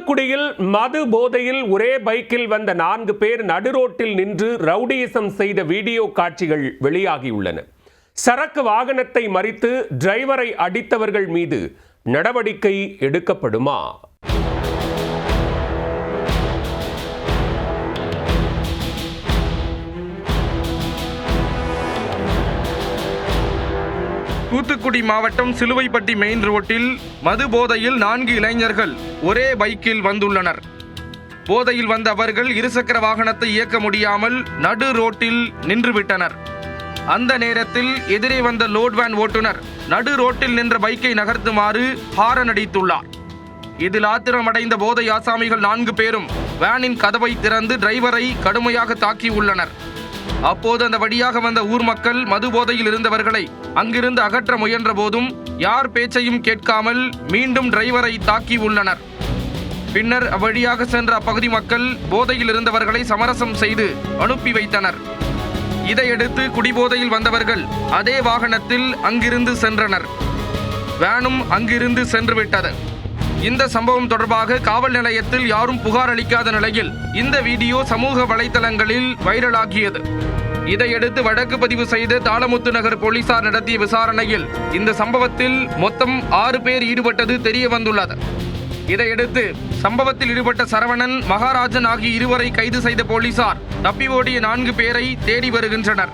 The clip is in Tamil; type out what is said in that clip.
தூத்துக்குடியில் மது போதையில் ஒரே பைக்கில் வந்த 4 பேர் நடுரோட்டில் நின்று ரவுடியிசம் செய்த வீடியோ காட்சிகள் வெளியாகியுள்ளன. சரக்கு வாகனத்தை மறித்து டிரைவரை அடித்தவர்கள் மீது நடவடிக்கை எடுக்கப்படுமா? தூத்துக்குடி மாவட்டம் சிலுவைப்பட்டி மெயின் ரோட்டில் மது போதையில் 4 இளைஞர்கள் ஒரே பைக்கில் வந்துள்ளனர். போதையில் வந்த அவர்கள் இருசக்கர வாகனத்தை இயக்க முடியாமல் நடு ரோட்டில் நின்றுவிட்டனர். அந்த நேரத்தில் எதிரே வந்த லோட் வேன் ஓட்டுநர் நடு ரோட்டில் நின்ற பைக்கை நகர்த்துமாறு ஹாரன் அடித்துள்ளார். இதில் ஆத்திரமடைந்த போதை ஆசாமிகள் 4 பேரும் வேனின் கதவை திறந்து டிரைவரை கடுமையாக தாக்கி உள்ளனர். அப்போது அந்த வழியாக வந்த ஊர் மக்கள் மது போதையில் இருந்தவர்களை அங்கிருந்து அகற்ற முயன்ற போதும் யார் பேச்சையும் கேட்காமல் மீண்டும் டிரைவரை தாக்கி உள்ளனர். பின்னர் அவ்வழியாக சென்ற அப்பகுதி மக்கள் போதையில் இருந்தவர்களை சமரசம் செய்து அனுப்பி வைத்தனர். இதையடுத்து குடிபோதையில் வந்தவர்கள் அதே வாகனத்தில் அங்கிருந்து சென்றனர். வேனும் அங்கிருந்து சென்றுவிட்டது. இந்த சம்பவம் தொடர்பாக காவல் நிலையத்தில் யாரும் புகார் அளிக்காத நிலையில் இந்த வீடியோ சமூக வலைதளங்களில் வைரலாகியது. இதையடுத்து வழக்கு பதிவு செய்த தாளமுத்து நகர் போலீசார் நடத்திய விசாரணையில் இந்த சம்பவத்தில் மொத்தம் 6 பேர் ஈடுபட்டது தெரிய வந்துள்ளது. இதையடுத்து சம்பவத்தில் ஈடுபட்ட சரவணன், மகாராஜன் ஆகிய இருவரை கைது செய்த போலீசார் தப்பி ஓடிய 4 பேரை தேடி வருகின்றனர்.